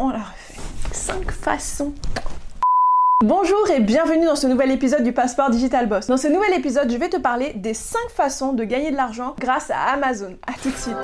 On l'a refait. 5 façons. Bonjour et bienvenue dans ce nouvel épisode du Passeport Digital Boss. Dans ce nouvel épisode, je vais te parler des 5 façons de gagner de l'argent grâce à Amazon. A tout de suite.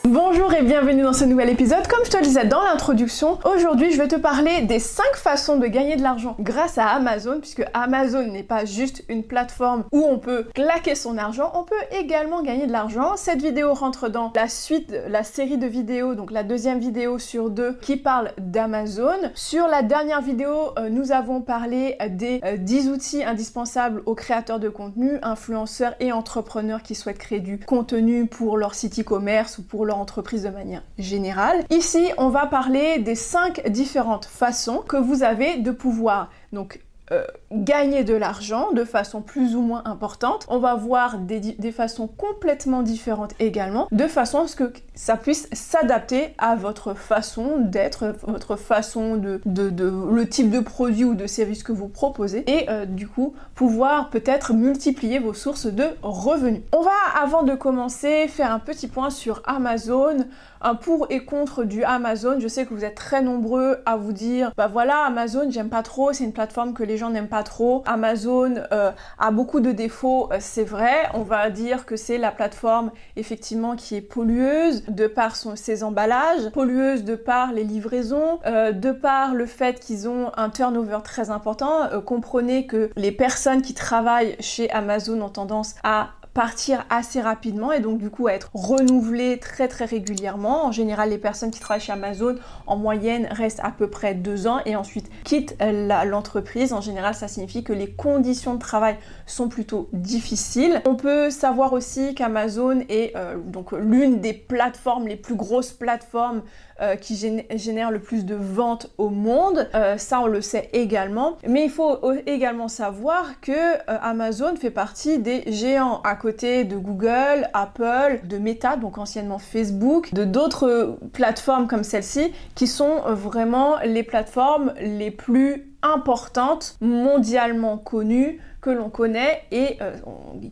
Bonjour et bienvenue dans ce nouvel épisode. Comme je te le disais dans l'introduction, aujourd'hui je vais te parler des 5 façons de gagner de l'argent grâce à Amazon, puisque Amazon n'est pas juste une plateforme où on peut claquer son argent, on peut également gagner de l'argent. Cette vidéo rentre dans la suite, la série de vidéos, donc la deuxième vidéo sur 2 qui parle d'Amazon. Sur la dernière vidéo, nous avons parlé des 10 outils indispensables aux créateurs de contenu, influenceurs et entrepreneurs qui souhaitent créer du contenu pour leur site e-commerce ou pour leur entreprise de manière générale. Ici, on va parler des 5 différentes façons que vous avez de pouvoir gagner de l'argent de façon plus ou moins importante. On va voir des façons complètement différentes également, de façon à ce que ça puisse s'adapter à votre façon d'être, votre façon le type de produit ou de service que vous proposez et du coup pouvoir peut-être multiplier vos sources de revenus. On va, avant de commencer, faire un petit point sur Amazon, un pour et contre du Amazon. Je sais que vous êtes très nombreux à vous dire bah voilà, Amazon j'aime pas trop, c'est une plateforme que les gens n'aiment pas trop. Amazon a beaucoup de défauts, c'est vrai. On va dire que c'est la plateforme effectivement qui est pollueuse de par ses emballages, pollueuse de par les livraisons, de par le fait qu'ils ont un turnover très important. Comprenez que les personnes qui travaillent chez Amazon ont tendance à partir assez rapidement et donc du coup à être renouvelées très régulièrement. En général, les personnes qui travaillent chez Amazon en moyenne restent à peu près 2 ans et ensuite quittent l'entreprise. En général, ça signifie que les conditions de travail sont plutôt difficiles. On peut savoir aussi qu'Amazon est donc l'une des plateformes, les plus grosses plateformes qui génère le plus de ventes au monde. Ça, on le sait également. Mais il faut également savoir que Amazon fait partie des géants à côté de Google, Apple, de Meta, donc anciennement Facebook, de d'autres plateformes comme celle-ci, qui sont vraiment les plateformes les plus importantes, mondialement connues, que l'on connaît et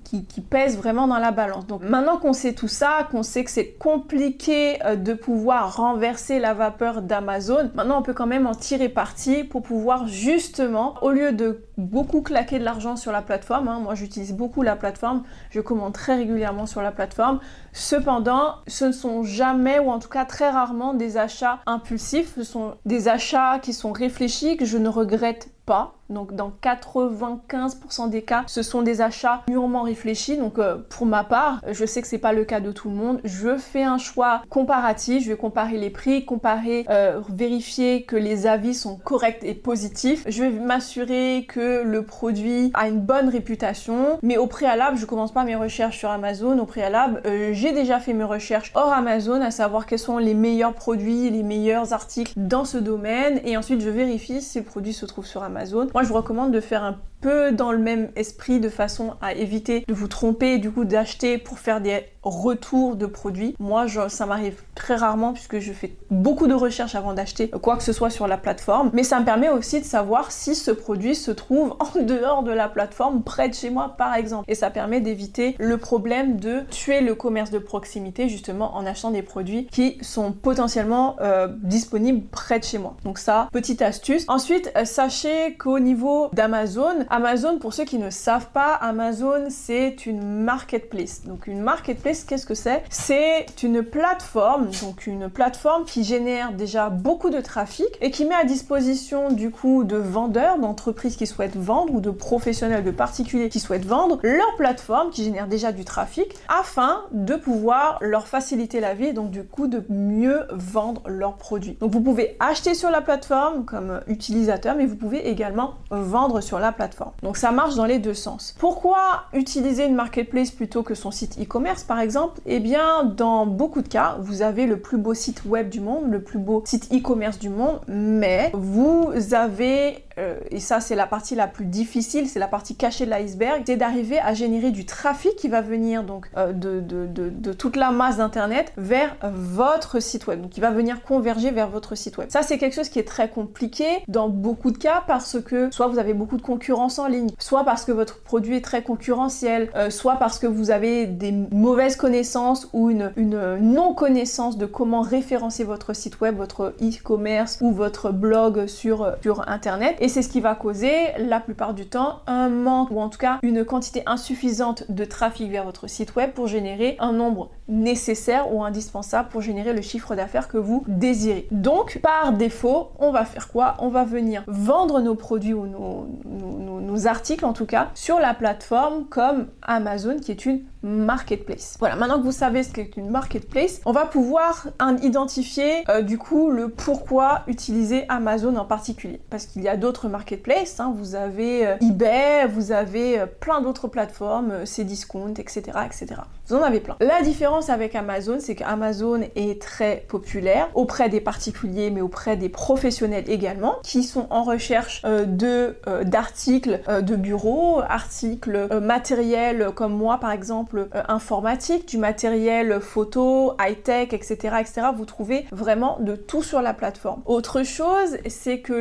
qui pèsent vraiment dans la balance. Donc maintenant qu'on sait tout ça, qu'on sait que c'est compliqué de pouvoir renverser la vapeur d'Amazon, maintenant on peut quand même en tirer parti pour pouvoir justement, au lieu de beaucoup claquer de l'argent sur la plateforme, moi j'utilise beaucoup la plateforme, je commande très régulièrement sur la plateforme, cependant ce ne sont jamais, ou en tout cas très rarement, des achats impulsifs, ce sont des achats qui sont réfléchis, que je ne regrette pas. Donc dans 95% des cas, ce sont des achats mûrement réfléchis. Donc pour ma part, je sais que c'est pas le cas de tout le monde. Je fais un choix comparatif, je vais comparer les prix, vérifier que les avis sont corrects et positifs. Je vais m'assurer que le produit a une bonne réputation. Mais au préalable, je commence pas mes recherches sur Amazon. Au préalable, j'ai déjà fait mes recherches hors Amazon, à savoir quels sont les meilleurs produits, les meilleurs articles dans ce domaine. Et ensuite, je vérifie si le produit se trouve sur Amazon. Moi, je vous recommande de faire un peu dans le même esprit, de façon à éviter de vous tromper et du coup d'acheter pour faire des retours de produits. Moi, ça m'arrive très rarement puisque je fais beaucoup de recherches avant d'acheter quoi que ce soit sur la plateforme. Mais ça me permet aussi de savoir si ce produit se trouve en dehors de la plateforme, près de chez moi par exemple. Et ça permet d'éviter le problème de tuer le commerce de proximité justement en achetant des produits qui sont potentiellement disponibles près de chez moi. Donc ça, petite astuce. Ensuite, sachez qu'au niveau d'Amazon, pour ceux qui ne savent pas, Amazon c'est une marketplace. Donc une marketplace, qu'est-ce que c'est? C'est une plateforme, qui génère déjà beaucoup de trafic et qui met à disposition du coup de vendeurs, d'entreprises qui souhaitent vendre ou de professionnels, de particuliers qui souhaitent vendre leur plateforme qui génère déjà du trafic afin de pouvoir leur faciliter la vie et donc du coup de mieux vendre leurs produits. Donc vous pouvez acheter sur la plateforme comme utilisateur, mais vous pouvez également vendre sur la plateforme. Donc ça marche dans les deux sens. Pourquoi utiliser une marketplace plutôt que son site e-commerce par exemple? Eh bien, dans beaucoup de cas, vous avez le plus beau site web du monde, le plus beau site e-commerce du monde, mais vous avez et ça c'est la partie la plus difficile, c'est la partie cachée de l'iceberg, c'est d'arriver à générer du trafic qui va venir donc de toute la masse d'internet vers votre site web, donc qui va venir converger vers votre site web. Ça c'est quelque chose qui est très compliqué dans beaucoup de cas parce que soit vous avez beaucoup de concurrence en ligne, soit parce que votre produit est très concurrentiel, soit parce que vous avez des mauvaises connaissances ou une non-connaissance de comment référencer votre site web, votre e-commerce ou votre blog sur internet, et c'est ce qui va causer la plupart du temps un manque ou en tout cas une quantité insuffisante de trafic vers votre site web pour générer un nombre nécessaire ou indispensable pour générer le chiffre d'affaires que vous désirez. Donc par défaut, on va faire quoi? On va venir vendre nos produits ou nos articles en tout cas sur la plateforme comme Amazon qui est une marketplace. Voilà, maintenant que vous savez ce qu'est une marketplace, on va pouvoir identifier du coup le pourquoi utiliser Amazon en particulier. Parce qu'il y a d'autres marketplaces, hein, vous avez eBay, vous avez plein d'autres plateformes, Cdiscount, etc., etc. Vous en avez plein. La différence avec Amazon, c'est qu'Amazon est très populaire auprès des particuliers, mais auprès des professionnels également, qui sont en recherche d'articles de bureau, articles matériels comme moi par exemple, informatique, du matériel photo, high-tech, etc., etc. Vous trouvez vraiment de tout sur la plateforme. Autre chose, c'est que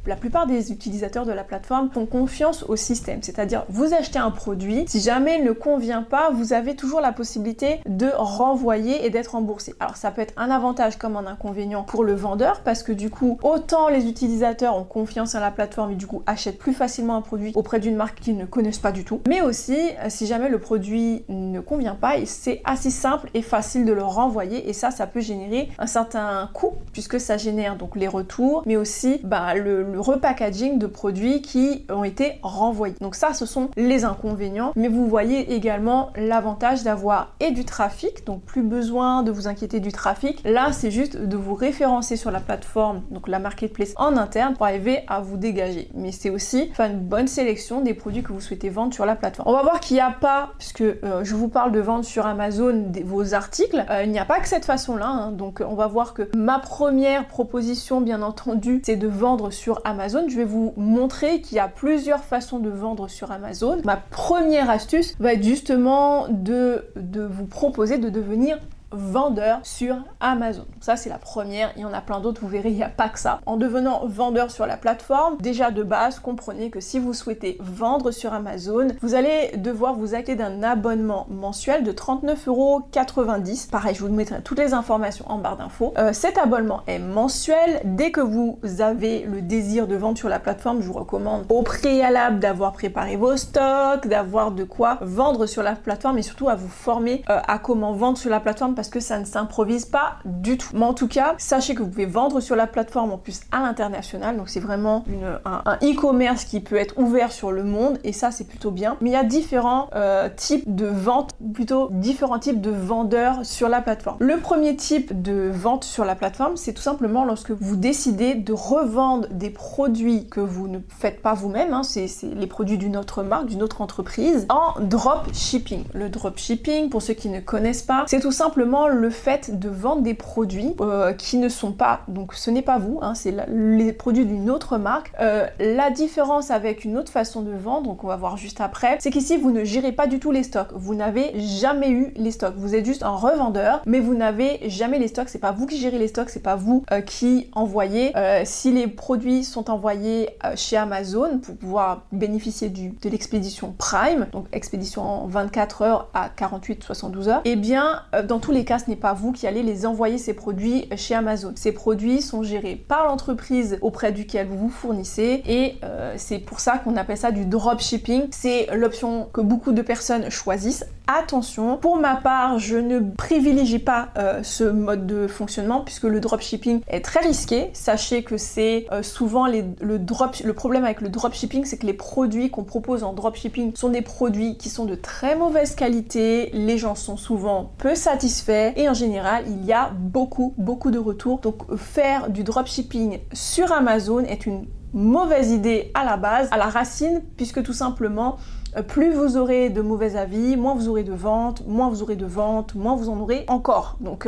la plupart des utilisateurs de la plateforme font confiance au système, c'est-à-dire vous achetez un produit, si jamais il ne convient pas, vous avez toujours la possibilité de renvoyer et d'être remboursé. Alors ça peut être un avantage comme un inconvénient pour le vendeur, parce que du coup, autant les utilisateurs ont confiance à la plateforme et du coup achètent plus facilement un produit auprès d'une marque qu'ils ne connaissent pas du tout, mais aussi si jamais le produit ne convient pas, c'est assez simple et facile de le renvoyer, et ça peut générer un certain coût puisque ça génère donc les retours, mais aussi le repackaging de produits qui ont été renvoyés. Donc ça, ce sont les inconvénients, mais vous voyez également l'avantage d'avoir et du trafic, donc plus besoin de vous inquiéter du trafic. Là, c'est juste de vous référencer sur la plateforme, donc la marketplace en interne, pour arriver à vous dégager. Mais c'est aussi faire une bonne sélection des produits que vous souhaitez vendre sur la plateforme. On va voir qu'il n'y a pas, puisque je vous parle de vendre sur Amazon vos articles, il n'y a pas que cette façon-là, hein. Donc on va voir que ma première proposition, bien entendu, c'est de vendre sur Amazon. Je vais vous montrer qu'il y a plusieurs façons de vendre sur Amazon. Ma première astuce va être justement de vous proposer de devenir vendeur sur Amazon. Ça c'est la première, il y en a plein d'autres, vous verrez, il n'y a pas que ça. En devenant vendeur sur la plateforme, déjà de base, comprenez que si vous souhaitez vendre sur Amazon, vous allez devoir vous acquitter d'un abonnement mensuel de 39,90 €. Pareil, je vous mettrai toutes les informations en barre d'infos. Cet abonnement est mensuel. Dès que vous avez le désir de vendre sur la plateforme, je vous recommande au préalable d'avoir préparé vos stocks, d'avoir de quoi vendre sur la plateforme et surtout à vous former à comment vendre sur la plateforme, parce que ça ne s'improvise pas du tout. Mais en tout cas, sachez que vous pouvez vendre sur la plateforme en plus à l'international, donc c'est vraiment un e-commerce qui peut être ouvert sur le monde, et ça c'est plutôt bien. Mais il y a différents types de ventes, plutôt différents types de vendeurs sur la plateforme. Le premier type de vente sur la plateforme, c'est tout simplement lorsque vous décidez de revendre des produits que vous ne faites pas vous-même, hein, c'est les produits d'une autre marque, d'une autre entreprise, en dropshipping. Le dropshipping, pour ceux qui ne connaissent pas, c'est tout simplement le fait de vendre des produits qui ne sont pas, donc ce n'est pas vous, hein, c'est les produits d'une autre marque. La différence avec une autre façon de vendre, donc on va voir juste après, c'est qu'ici vous ne gérez pas du tout les stocks, vous n'avez jamais eu les stocks, vous êtes juste un revendeur, mais vous n'avez jamais les stocks, c'est pas vous qui gérez les stocks, c'est pas vous qui envoyez. Si les produits sont envoyés chez Amazon pour pouvoir bénéficier de l'expédition Prime, donc expédition en 24 heures à 48-72 heures, et bien dans tous les cas, ce n'est pas vous qui allez les envoyer ces produits chez Amazon. Ces produits sont gérés par l'entreprise auprès duquel vous vous fournissez, et c'est pour ça qu'on appelle ça du dropshipping. C'est l'option que beaucoup de personnes choisissent. Attention, pour ma part, je ne privilégie pas ce mode de fonctionnement puisque le dropshipping est très risqué. Sachez que c'est souvent le problème avec le dropshipping, c'est que les produits qu'on propose en dropshipping sont des produits qui sont de très mauvaise qualité, les gens sont souvent peu satisfaits et en général, il y a beaucoup de retours. Donc faire du dropshipping sur Amazon est une mauvaise idée à la base, à la racine, puisque tout simplement, plus vous aurez de mauvais avis, moins vous aurez de ventes, moins vous aurez de ventes, moins vous en aurez encore. Donc,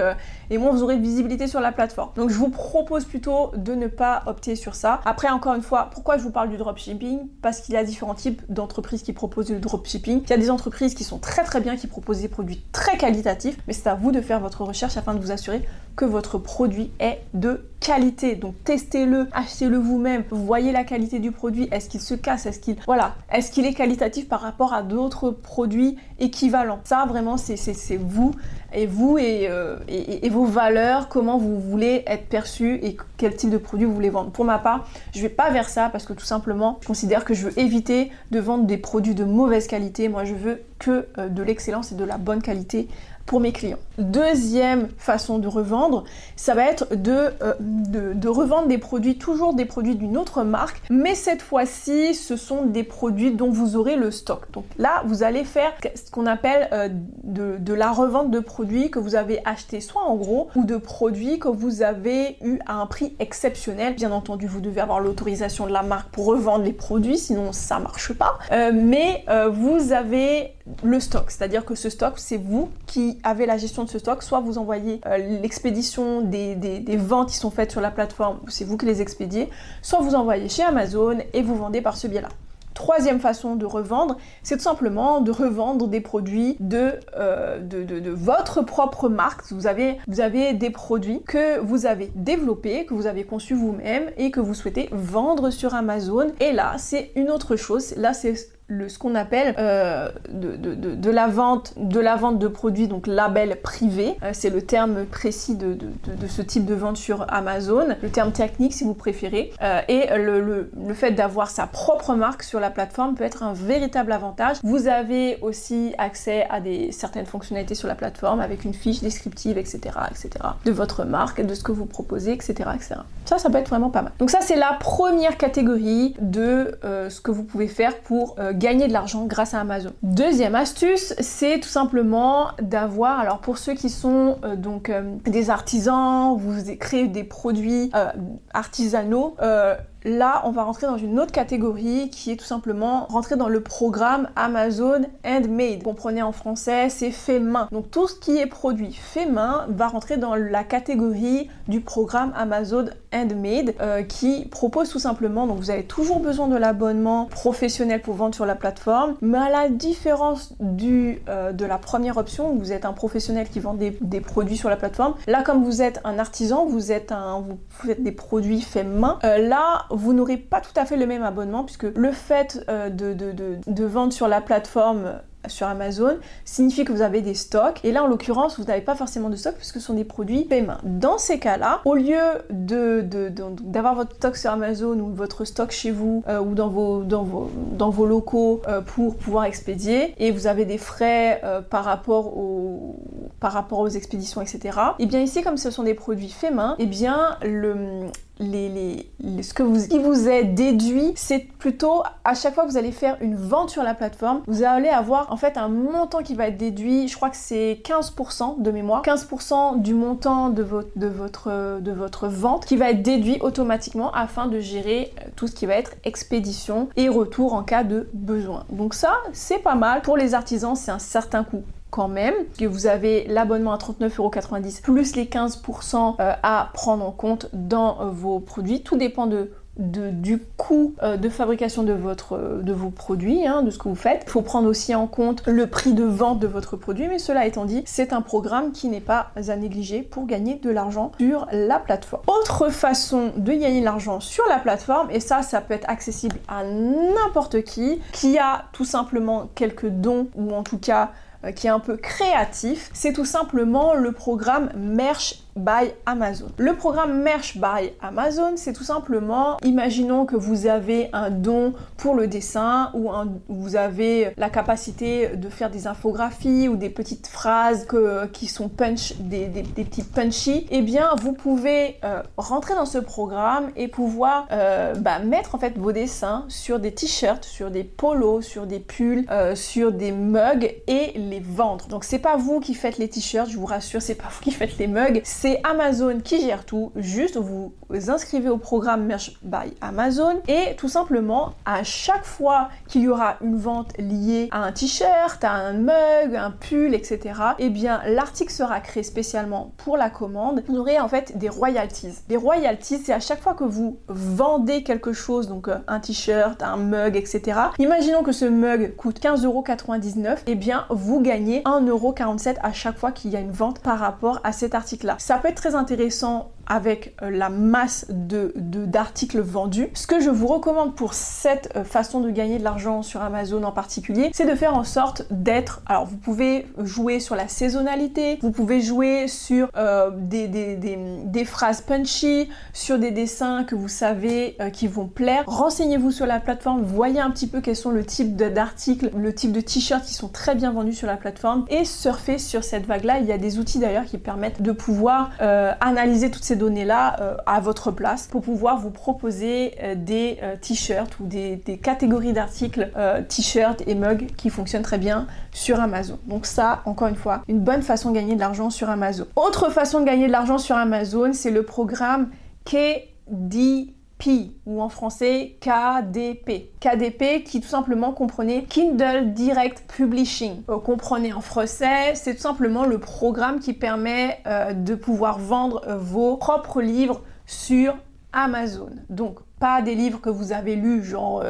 et moins vous aurez de visibilité sur la plateforme. Donc je vous propose plutôt de ne pas opter sur ça. Après, encore une fois, pourquoi je vous parle du dropshipping? Parce qu'il y a différents types d'entreprises qui proposent du dropshipping. Il y a des entreprises qui sont très bien, qui proposent des produits très qualitatifs, mais c'est à vous de faire votre recherche afin de vous assurer que votre produit est de qualité. Donc testez-le, achetez-le vous-même, voyez la qualité du produit, est-ce qu'il se casse, est-ce qu'il est qualitatif par rapport à d'autres produits équivalents. Ça vraiment c'est vous et vos valeurs, comment vous voulez être perçu et quel type de produit vous voulez vendre. Pour ma part, je vais pas vers ça parce que tout simplement, je considère que je veux éviter de vendre des produits de mauvaise qualité. Moi, je veux que de l'excellence et de la bonne qualité pour mes clients. Deuxième façon de revendre, ça va être de revendre des produits, toujours des produits d'une autre marque, mais cette fois-ci, ce sont des produits dont vous aurez le stock. Donc là, vous allez faire ce qu'on appelle de la revente de produits que vous avez achetés soit en gros, ou de produits que vous avez eu à un prix exceptionnel. Bien entendu, vous devez avoir l'autorisation de la marque pour revendre les produits, sinon ça marche pas. Mais vous avez le stock, c'est-à-dire que ce stock, c'est vous qui avez la gestion de ce stock, soit vous envoyez l'expédition des ventes qui sont faites sur la plateforme, c'est vous qui les expédiez, soit vous envoyez chez Amazon et vous vendez par ce biais-là. Troisième façon de revendre, c'est tout simplement de revendre des produits de votre propre marque. Vous avez des produits que vous avez développés, que vous avez conçus vous-même et que vous souhaitez vendre sur Amazon. Et là, c'est une autre chose. Là, c'est ce qu'on appelle de la vente de produits, donc label privé. C'est le terme précis de ce type de vente sur Amazon, le terme technique si vous préférez. Et le fait d'avoir sa propre marque sur la plateforme peut être un véritable avantage. Vous avez aussi accès à certaines fonctionnalités sur la plateforme avec une fiche descriptive, etc., de votre marque, de ce que vous proposez, etc., etc. Ça peut être vraiment pas mal. Donc ça, c'est la première catégorie de ce que vous pouvez faire pour gagner de l'argent grâce à Amazon. Deuxième astuce, c'est tout simplement d'avoir, alors pour ceux qui sont des artisans, vous créez des produits artisanaux, là, on va rentrer dans une autre catégorie qui est tout simplement rentrer dans le programme Amazon Handmade. Vous comprenez en français, c'est fait main. Donc tout ce qui est produit fait main va rentrer dans la catégorie du programme Amazon Handmade qui propose tout simplement, donc vous avez toujours besoin de l'abonnement professionnel pour vendre sur la plateforme, mais à la différence de la première option, où vous êtes un professionnel qui vend des produits sur la plateforme, là comme vous êtes un artisan, vous êtes des produits faits main, là vous n'aurez pas tout à fait le même abonnement puisque le fait de vendre sur la plateforme sur Amazon signifie que vous avez des stocks et là en l'occurrence vous n'avez pas forcément de stock puisque ce sont des produits faits main. Dans ces cas-là, au lieu d'avoir votre stock sur Amazon ou votre stock chez vous ou dans vos locaux pour pouvoir expédier et vous avez des frais par rapport aux expéditions, etc. Et bien ici, comme ce sont des produits faits main, et bien ce qui vous est déduit, c'est plutôt à chaque fois que vous allez faire une vente sur la plateforme, vous allez avoir en fait un montant qui va être déduit, je crois que c'est 15% de mémoire, 15% du montant de votre vente qui va être déduit automatiquement afin de gérer tout ce qui va être expédition et retour en cas de besoin. Donc ça, c'est pas mal. Pour les artisans, c'est un certain coût quand même, que vous avez l'abonnement à 39,90 € plus les 15% à prendre en compte dans vos produits. Tout dépend du coût de fabrication de vos produits, de ce que vous faites. Il faut prendre aussi en compte le prix de vente de votre produit, mais cela étant dit, c'est un programme qui n'est pas à négliger pour gagner de l'argent sur la plateforme. Autre façon de gagner de l'argent sur la plateforme, et ça peut être accessible à n'importe qui a tout simplement quelques dons, ou en tout cas qui est un peu créatif, c'est tout simplement le programme Merch by Amazon. Le programme Merch by Amazon, c'est tout simplement, imaginons que vous avez un don pour le dessin ou vous avez la capacité de faire des infographies ou des petites phrases qui sont des petits punchy, et bien vous pouvez rentrer dans ce programme et pouvoir mettre en fait vos dessins sur des t-shirts, sur des polos, sur des pulls, sur des mugs et les vendre. Donc c'est pas vous qui faites les t-shirts, je vous rassure, c'est pas vous qui faites les mugs, c'est Amazon qui gère tout. Juste vous inscrivez au programme Merch by Amazon et tout simplement à chaque fois qu'il y aura une vente liée à un t-shirt, à un mug, un pull, etc. eh bien l'article sera créé spécialement pour la commande. Vous aurez en fait des royalties. Des royalties, c'est à chaque fois que vous vendez quelque chose, donc un t-shirt, un mug, etc. Imaginons que ce mug coûte 15,99 €, eh bien vous gagnez 1,47 € à chaque fois qu'il y a une vente par rapport à cet article-là. Ça peut être très intéressant avec la masse d'articles vendus. Ce que je vous recommande pour cette façon de gagner de l'argent sur Amazon en particulier, c'est de faire en sorte d'être... Alors vous pouvez jouer sur la saisonnalité, vous pouvez jouer sur des phrases punchy, sur des dessins que vous savez qui vont plaire. Renseignez-vous sur la plateforme, voyez un petit peu quels sont le type d'articles, le type de t-shirts qui sont très bien vendus sur la plateforme et surfez sur cette vague-là. Il y a des outils d'ailleurs qui permettent de pouvoir analyser toutes ces données-là à votre place pour pouvoir vous proposer des t-shirts ou des catégories d'articles t-shirts et mugs qui fonctionnent très bien sur Amazon. Donc ça, encore une fois, une bonne façon de gagner de l'argent sur Amazon. Autre façon de gagner de l'argent sur Amazon, c'est le programme KDP ou en français KDP. KDP qui tout simplement comprenait Kindle Direct Publishing. Comprenez en français, c'est tout simplement le programme qui permet de pouvoir vendre vos propres livres sur Amazon. Donc pas des livres que vous avez lus, genre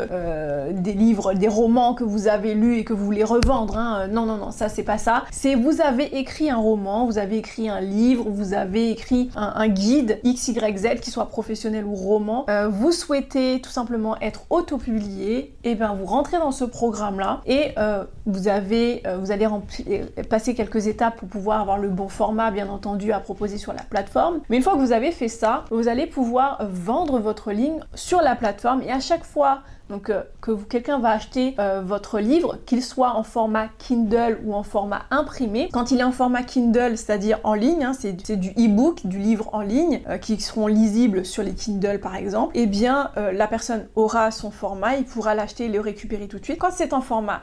des romans que vous avez lus et que vous voulez revendre, hein. Non, non, non, ça c'est pas ça. C'est vous avez écrit un roman, vous avez écrit un livre, vous avez écrit un guide XYZ, qui soit professionnel ou roman. Vous souhaitez tout simplement être auto-publié, et bien vous rentrez dans ce programme-là et vous allez passer quelques étapes pour pouvoir avoir le bon format, bien entendu, à proposer sur la plateforme. Mais une fois que vous avez fait ça, vous allez pouvoir vendre votre ligne sur la plateforme et à chaque fois donc que quelqu'un va acheter votre livre, qu'il soit en format Kindle ou en format imprimé. Quand il est en format Kindle, c'est-à-dire en ligne, hein, c'est du e-book, du livre en ligne, qui seront lisibles sur les Kindle par exemple, et bien la personne aura son format, il pourra l'acheter et le récupérer tout de suite. Quand c'est en format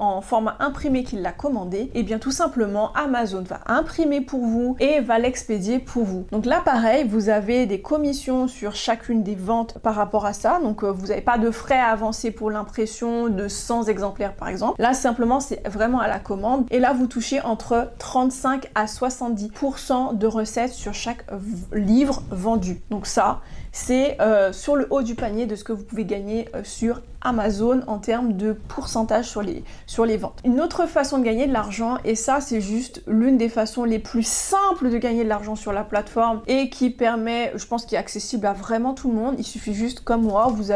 imprimé qu'il l'a commandé, et bien tout simplement Amazon va imprimer pour vous et va l'expédier pour vous. Donc là pareil, vous avez des commissions sur chacune des ventes par rapport à ça, donc vous n'avez pas de frais à avancer pour l'impression de 100 exemplaires par exemple. Là simplement c'est vraiment à la commande et là vous touchez entre 35 à 70% de recettes sur chaque livre vendu. Donc ça c'est sur le haut du panier de ce que vous pouvez gagner sur Amazon en termes de pourcentage sur les ventes. Une autre façon de gagner de l'argent, et ça c'est juste l'une des façons les plus simples de gagner de l'argent sur la plateforme et qui permet, je pense, qui est accessible à vraiment tout le monde. Il suffit juste, comme moi, vous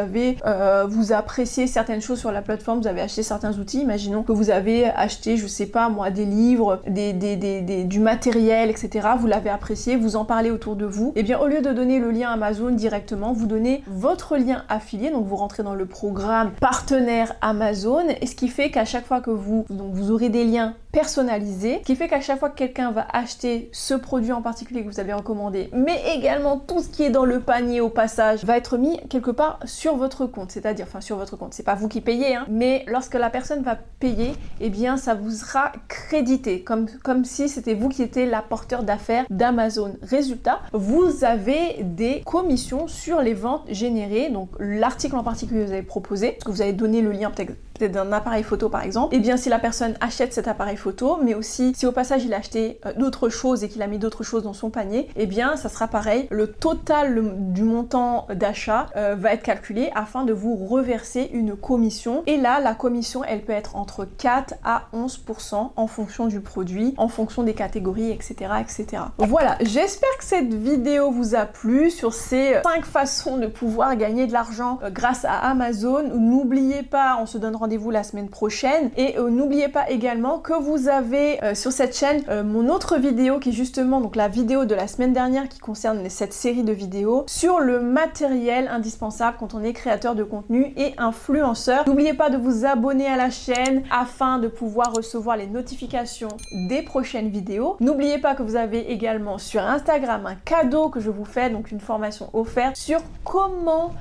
appréciez certaines choses sur la plateforme, vous avez acheté certains outils. Imaginons que vous avez acheté, je sais pas moi, des livres, du matériel, etc. Vous l'avez apprécié, vous en parlez autour de vous. Et bien au lieu de donner le lien Amazon directement, vous donnez votre lien affilié, donc vous rentrez dans le programme partenaire Amazon, et ce qui fait qu'à chaque fois que vous aurez des liens personnalisés, ce qui fait qu'à chaque fois que quelqu'un va acheter ce produit en particulier que vous avez recommandé, mais également tout ce qui est dans le panier au passage, va être mis quelque part sur votre compte, c'est-à-dire, enfin sur votre compte, c'est pas vous qui payez, hein, mais lorsque la personne va payer, eh bien ça vous sera crédité, comme si c'était vous qui étiez l'apporteur d'affaires d'Amazon. Résultat, vous avez des commissions sur les ventes générées, donc l'article en particulier que vous avez proposé, parce que vous avez donné le lien peut-être d'un appareil photo par exemple, et bien si la personne achète cet appareil photo, mais aussi si au passage il a acheté d'autres choses et qu'il a mis d'autres choses dans son panier, et bien ça sera pareil, le total du montant d'achat va être calculé afin de vous reverser une commission, et là la commission elle peut être entre 4 à 11% en fonction du produit, en fonction des catégories, etc. etc. Voilà, j'espère que cette vidéo vous a plu sur ces 5 façons de pouvoir gagner de l'argent grâce à Amazon. N'oubliez pas, on se donne rendez-vous la semaine prochaine, et n'oubliez pas également que vous avez sur cette chaîne mon autre vidéo qui est justement donc la vidéo de la semaine dernière qui concerne cette série de vidéos sur le matériel indispensable quand on est créateur de contenu et influenceur. N'oubliez pas de vous abonner à la chaîne afin de pouvoir recevoir les notifications des prochaines vidéos. N'oubliez pas que vous avez également sur Instagram un cadeau que je vous fais, donc une formation offerte sur comment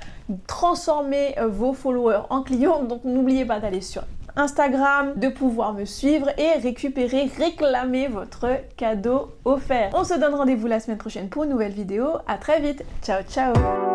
transformer vos followers en clients. Donc n'oubliez pas d'aller sur Instagram, de pouvoir me suivre et réclamer votre cadeau offert. On se donne rendez-vous la semaine prochaine pour une nouvelle vidéo. À très vite. Ciao, ciao.